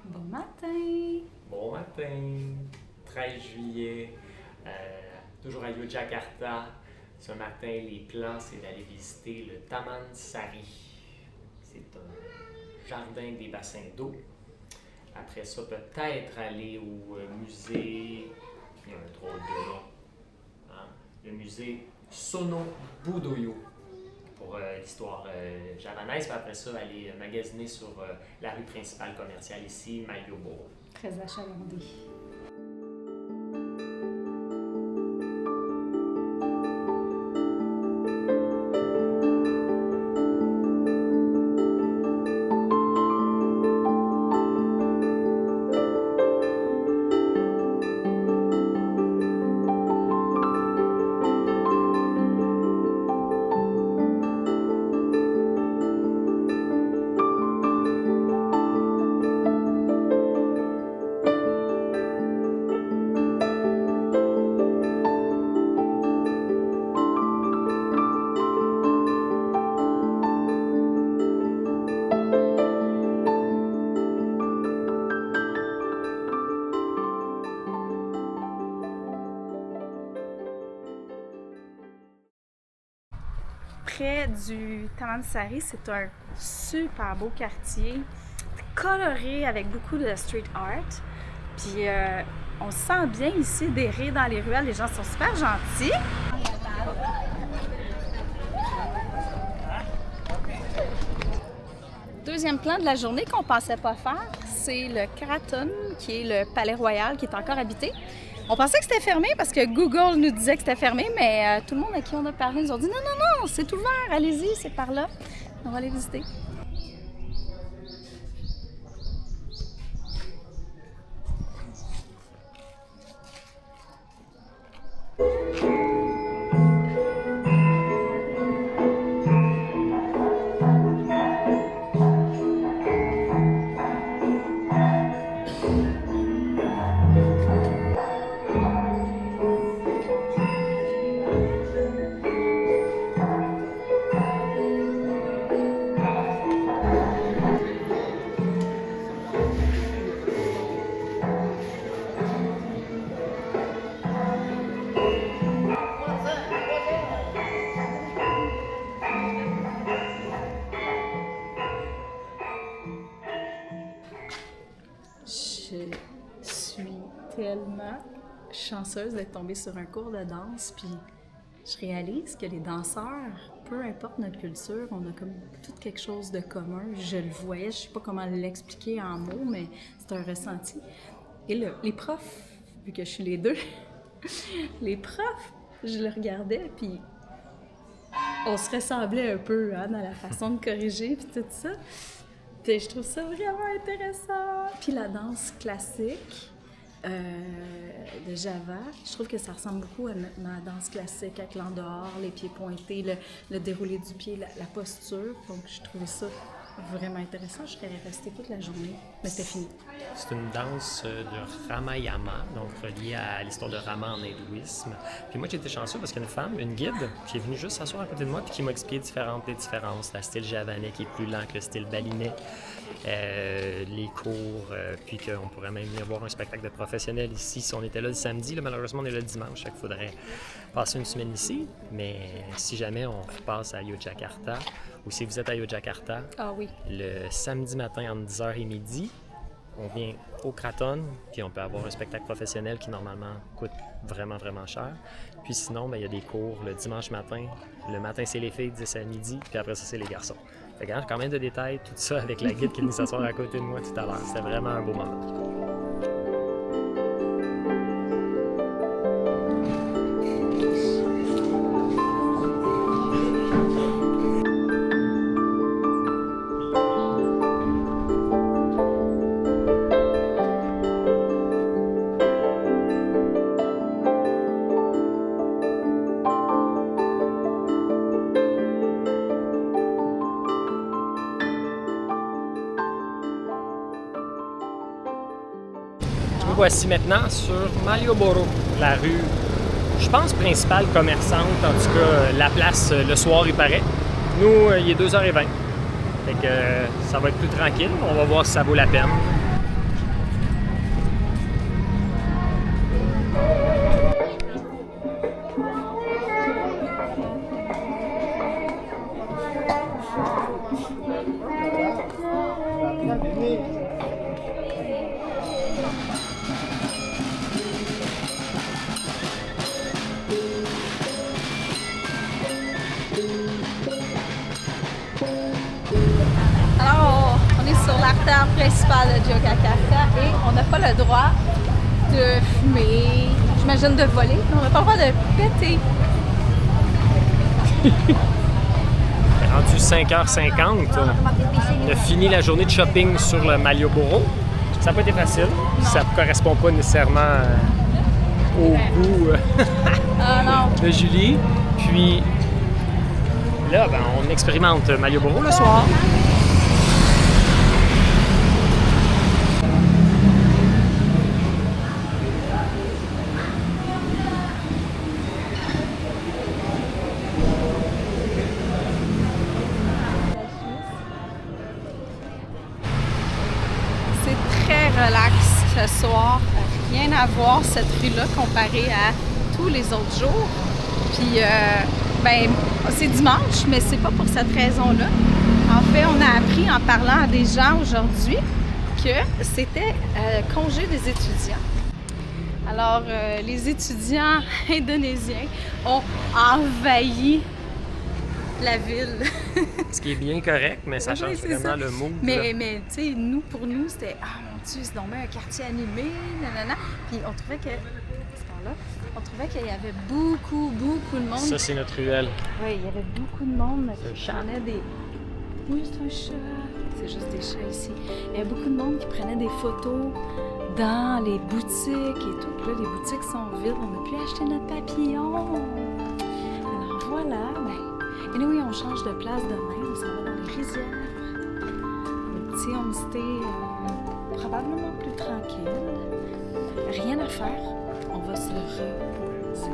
Bon matin! Bon matin, 13 juillet, toujours à Yogyakarta. Ce matin, les plans, c'est d'aller visiter le Taman Sari. C'est un jardin avec des bassins d'eau. Après ça, peut-être aller au musée, il y a un drôle de nom, hein? Le musée Sono Budoyo pour l'histoire javanaise. Puis après ça, aller magasiner sur la rue principale commerciale ici, Malioboro. Très achalandé. Près du Taman Sari, c'est un super beau quartier, coloré avec beaucoup de street art. Puis on se sent bien ici, d'errer dans les ruelles, les gens sont super gentils. Deuxième plan de la journée qu'on pensait pas faire, c'est le Keraton, qui est le palais royal qui est encore habité. On pensait que c'était fermé parce que Google nous disait que c'était fermé, mais tout le monde à qui on a parlé nous ont dit non, c'est ouvert, allez-y, c'est par là. On va aller visiter. Je suis tellement chanceuse d'être tombée sur un cours de danse, puis je réalise que les danseurs, peu importe notre culture, on a comme tout quelque chose de commun. Je le voyais, je sais pas comment l'expliquer en mots, mais c'est un ressenti. Et les profs, vu que je suis les deux, les profs, je le regardais, puis on se ressemblait un peu hein, dans la façon de corriger, puis tout ça. Puis je trouve ça vraiment intéressant. Puis la danse classique de Java, je trouve que ça ressemble beaucoup à ma danse classique avec l'en-dehors, les pieds pointés, le déroulé du pied, la posture. Donc je trouvais ça vraiment intéressant. Je serais restée toute la journée, mais c'était fini. C'est une danse de Ramayana, donc reliée à l'histoire de Rama en hindouisme. Puis moi, j'ai été chanceux parce qu'il y a une femme, une guide, qui est venue juste s'asseoir à côté de moi puis qui m'a expliqué des différences. Le style javanais qui est plus lent que le style balinais, les cours, puis qu'on pourrait même venir voir un spectacle de professionnels ici si on était là le samedi. Là, malheureusement, on est là le dimanche, fait qu'il faudrait passer une semaine ici. Mais si jamais on repasse à Yogyakarta, ou si vous êtes à Yogyakarta, oui. Le samedi matin entre 10h et midi, on vient au Kraton, puis on peut avoir un spectacle professionnel qui normalement coûte vraiment, vraiment cher. Puis sinon, il y a des cours le dimanche matin. Le matin, c'est les filles, 10 à midi, puis après ça, c'est les garçons. Fait que quand même de détails, tout ça avec la guide qui est venue s'asseoir à côté de moi tout à l'heure. C'était vraiment un beau moment. Nous voici maintenant sur Malioboro, la rue, je pense, principale commerçante, en tout cas la place le soir il paraît. Nous, il est 2h20, fait que ça va être plus tranquille, on va voir si ça vaut la peine. Alors, on est sur l'artère principale de Yogyakarta et on n'a pas le droit de fumer, j'imagine de voler, mais on n'a pas le droit de péter. Rendu 5h50, on a fini la journée de shopping sur le Malioboro. Ça n'a pas été facile. Ça ne correspond pas nécessairement au goût de Julie. Puis là, ben, on expérimente Malioboro le soir. Relax ce soir, rien à voir cette rue-là comparée à tous les autres jours. Puis, ben, c'est dimanche, mais c'est pas pour cette raison-là. En fait, on a appris en parlant à des gens aujourd'hui que c'était congé des étudiants. Alors, les étudiants indonésiens ont envahi la ville. Ce qui est bien correct, mais ça change vraiment le mood. Mais tu sais, pour nous, c'était « Ah mon Dieu, c'est donc bien un quartier animé, nanana. » Puis on trouvait que, on trouvait qu'il y avait beaucoup de monde. Ça, c'est notre ruelle. Oui, il y avait beaucoup de monde qui chat. prenait des... Oui, c'est un chat. C'est juste des chats ici. Il y avait beaucoup de monde qui prenait des photos dans les boutiques et tout. Puis là, les boutiques sont vides. On a pu acheter notre papillon. Alors voilà, ben... Et oui, on change de place demain, on s'en va dans les rizières. Un petit homestay probablement plus tranquille. Rien à faire, on va se reposer.